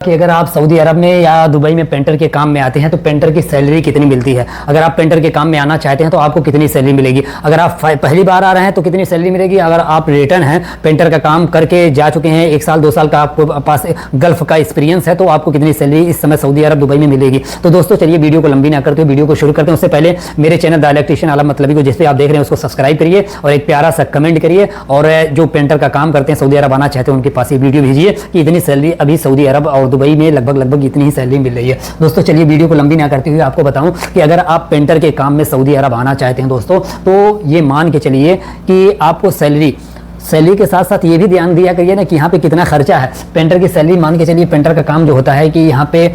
कि अगर आप सऊदी अरब में या दुबई में पेंटर के काम में आते हैं तो पेंटर की सैलरी कितनी मिलती है। अगर आप पेंटर के काम में आना चाहते हैं तो आपको कितनी सैलरी मिलेगी। अगर आप पहली बार आ रहे हैं तो कितनी सैलरी मिलेगी। अगर आप रिटर्न हैं, पेंटर का काम करके जा चुके हैं, 1 साल 2 साल का आपको पास गल्फ का एक्सपीरियंस है, तो आपको कितनी सैलरी इस समय सऊदी अरब दुबई में मिलेगी। तो दोस्तों चलिए वीडियो को लंबी ना करते हुए वीडियो को शुरू करते हैं। उससे पहले मेरे चैनल द इलेक्ट्रीशियन आलम मतलबी को जिस पे आप देख रहे हैं उसको सब्सक्राइब करिए और एक प्यारा सा कमेंट करिए। और जो पेंटर का काम करते हैं सऊदी अरब आना चाहते हैं उनके पास ये वीडियो भेजिए कि इतनी सैलरी अभी सऊदी अरब और दुबई में लगभग इतनी ही सैलरी मिल रही है। दोस्तों चलिए वीडियो को लंबी ना करते हुए आपको बताऊं कि अगर आप पेंटर के काम में सऊदी अरब आना चाहते हैं दोस्तों, तो ये मान के चलिए कि आपको सैलरी के साथ साथ ये भी ध्यान दिया करिए ना कि यहाँ पे कितना खर्चा है। पेंटर की सैलरी मान के चलिए, पेंटर का काम जो होता है कि यहाँ पे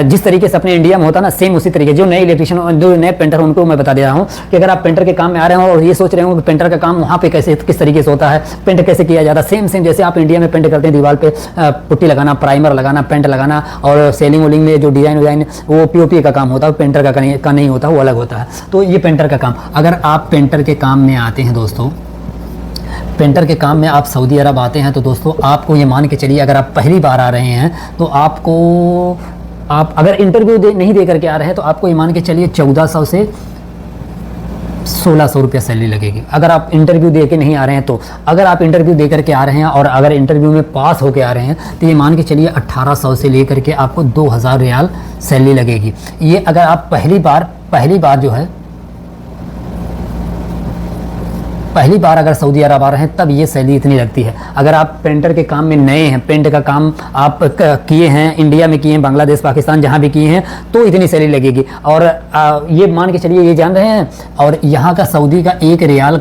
जिस तरीके से अपने इंडिया में होता है ना, सेम उसी तरीके जो नए इलेक्ट्रीशियन जो नए पेंटर उनको मैं बता दे रहा हूँ कि अगर आप पेंटर के काम में आ रहे हो और ये सोच रहे हो कि पेंटर का काम वहाँ पे कैसे किस तरीके से होता है, पेंट कैसे किया जाता है, सेम जैसे आप इंडिया में पेंट करते हैं, दीवार पे पुट्टी लगाना, प्राइमर लगाना, पेंट लगाना और सेलिंग वोलिंग में जो डिजाइन वो पीओपी का काम होता है, पेंटर का नहीं होता, वो अलग होता है। तो ये पेंटर का काम, अगर आप पेंटर के काम में आते हैं दोस्तों, पेंटर के काम में आप सऊदी अरब आते हैं तो दोस्तों आपको ये मान के चलिए, अगर आप पहली बार आ रहे हैं तो आप अगर इंटरव्यू नहीं दे करके आ रहे हैं तो आपको ये मान के चलिए 1400 से 1600 रुपया सैलरी लगेगी। अगर आप इंटरव्यू दे के नहीं आ रहे हैं तो, अगर आप इंटरव्यू दे करके आ रहे हैं और अगर इंटरव्यू में पास होके आ रहे हैं तो ये मान के चलिए 1800 से लेकर के आपको 2000 रियाल सैलरी लगेगी। ये अगर आप पहली बार अगर सऊदी अरब आ रहे हैं तब ये सैलरी इतनी लगती है। अगर आप पेंटर के काम में नए हैं, पेंट का काम आप किए हैं, इंडिया में किए हैं, बांग्लादेश पाकिस्तान जहाँ भी किए हैं, तो इतनी सैलरी लगेगी। और ये मान के चलिए, ये जान रहे हैं, और यहाँ का सऊदी का एक रियाल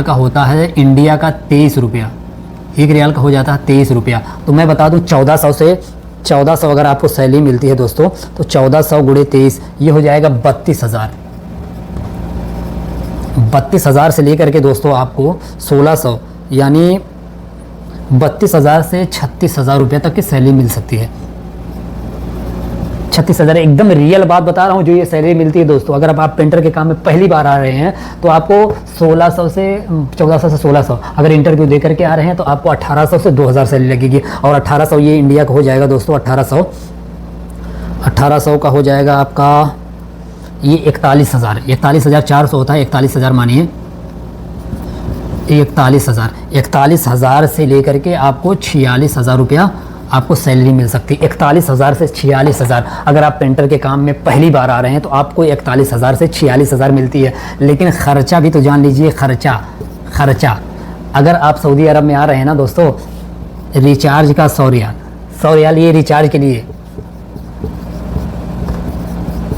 का होता है इंडिया का 23 रुपया। 1 रियाल का हो जाता है 23 रुपया। तो मैं बता दूँ 1400 अगर आपको सैलरी मिलती है दोस्तों, तो 1400 गुणे 23 ये हो जाएगा 32,000 से लेकर के दोस्तों आपको 1600 यानी 32,000 से 36,000 रुपये तक की सैलरी मिल सकती है। 36,000 एकदम रियल बात बता रहा हूँ जो ये सैलरी मिलती है दोस्तों। अगर आप पेंटर के काम में पहली बार आ रहे हैं तो आपको 1400 से 1600, अगर इंटरव्यू दे करके आ रहे हैं तो आपको 1800 से 2000 सैलरी लगेगी। और 1800 ये इंडिया का हो जाएगा दोस्तों, 1800 का हो जाएगा आपका ये 41,400 होता है। 41,000 मानिए, 41,000 से लेकर के आपको 46,000 रुपया आपको सैलरी मिल सकती है। 41,000 से 46,000 अगर आप पेंटर के काम में पहली बार आ रहे हैं तो आपको 41,000 से 46,000 मिलती है। लेकिन ख़र्चा भी तो जान लीजिए, ख़र्चा अगर आप सऊदी अरब में आ रहे हैं ना दोस्तों, रिचार्ज का 100 रियाल ये रिचार्ज के लिए,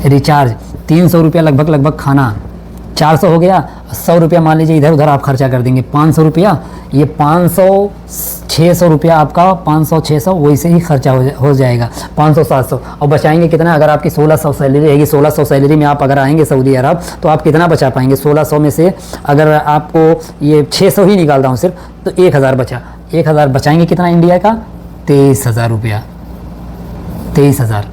रिचार्ज 300 रुपया लगभग खाना, 400 हो गया, 100 रुपया मान लीजिए इधर उधर आप खर्चा कर देंगे, 500 रुपया, ये 500-600 रुपया आपका 500-600 वैसे ही खर्चा हो जाएगा, 500-700। और बचाएंगे कितना। अगर आपकी 1600 सैलरी रहेगी, 1600 सैलरी में आप अगर आएंगे सऊदी अरब तो आप कितना बचा पाएंगे। 1600 में से अगर आपको ये 600 ही निकालता हूँ सिर्फ, तो 1000 बचा। 1000 बचाएंगे कितना इंडिया का, 23,000 रुपया, 23,000।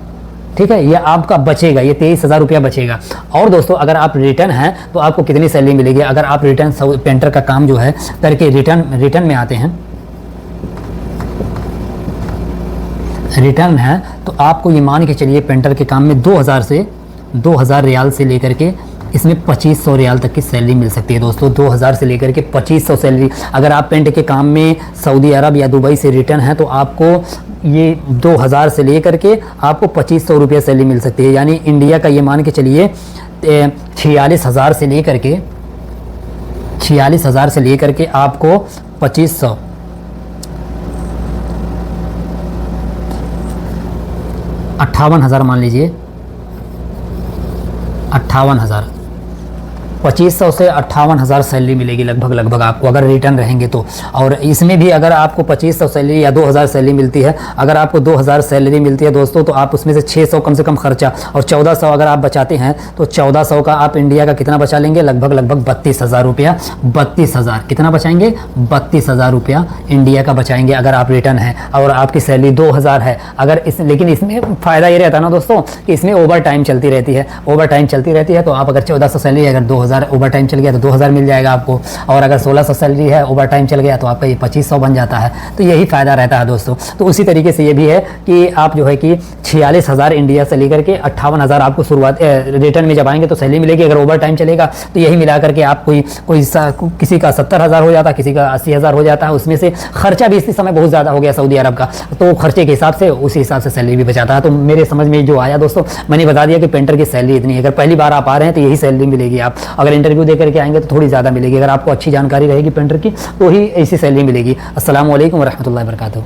ठीक है, ये आपका बचेगा, ये 23,000 रुपया बचेगा। और दोस्तों अगर आप रिटर्न हैं तो आपको कितनी सैलरी मिलेगी। अगर आप रिटर्न पेंटर का काम जो है करके रिटर्न में आते हैं, रिटर्न है तो आपको ये मान के चलिए पेंटर के काम में 2000 रियाल से लेकर के इसमें 2500 रियाल तक की सैलरी मिल सकती है दोस्तों। 2000 से लेकर के 2500 सैलरी। अगर आप पेंट के काम में सऊदी अरब या दुबई से रिटर्न है तो आपको ये 2000 से लेकर के आपको 2500 रुपये सैलरी मिल सकती है। यानी इंडिया का ये मान के चलिए 46,000 से लेकर के आपको 2500, 58,000 मान लीजिए, 58,000, 2500 से 58,000 सैलरी मिलेगी लगभग आपको अगर रिटर्न रहेंगे तो। और इसमें भी अगर आपको 2500 सैलरी या 2000 सैलरी मिलती है, अगर आपको 2000 सैलरी मिलती है दोस्तों तो आप उसमें से 600 कम से कम खर्चा, और 1400 अगर आप बचाते हैं तो 1400 का आप इंडिया का कितना बचा लेंगे, लगभग 32,000 रुपया। 32,000 कितना बचाएंगे, 32,000 रुपया इंडिया का बचाएंगे अगर आप रिटर्न है और आपकी सैलरी 2000 है। अगर लेकिन इसमें फ़ायदा ये रहता है ना दोस्तों कि इसमें ओवर टाइम चलती रहती है, तो आप अगर 1400 सैलरी अगर 2000 2000 ओवर टाइम चल गया तो 2000 मिल जाएगा आपको, और अगर 1600 सैलरी है ओवर टाइम चल गया तो आपका ये 2500 बन जाता है। तो यही फ़ायदा रहता है दोस्तों। तो उसी तरीके से ये भी है कि आप जो है कि 46,000 इंडिया से लेकर के 58,000 आपको शुरुआत रिटर्न में जब आएंगे तो सैलरी मिलेगी। अगर ओवर टाइम चलेगा तो यही मिला करके आप किसी का 70,000 हो जाता है, किसी का 80,000 हो जाता है। उसमें से खर्चा भी इस समय बहुत ज़्यादा हो गया सऊदी अरब का, तो खर्चे के हिसाब से उसी हिसाब से सैलरी भी बचाता है। तो मेरे समझ में जो आया दोस्तों, मैंने बता दिया कि पेंटर की सैलरी इतनी है। अगर पहली बार आप आ रहे हैं तो यही सैलरी मिलेगी। आप अगर इंटरव्यू दे करके आएंगे तो थोड़ी ज़्यादा मिलेगी। अगर आपको अच्छी जानकारी रहेगी पेंटर की तो ही ऐसी सैलरी मिलेगी। अस्सलाम वालेकुम व रहमतुल्लाहि व बरकातहू।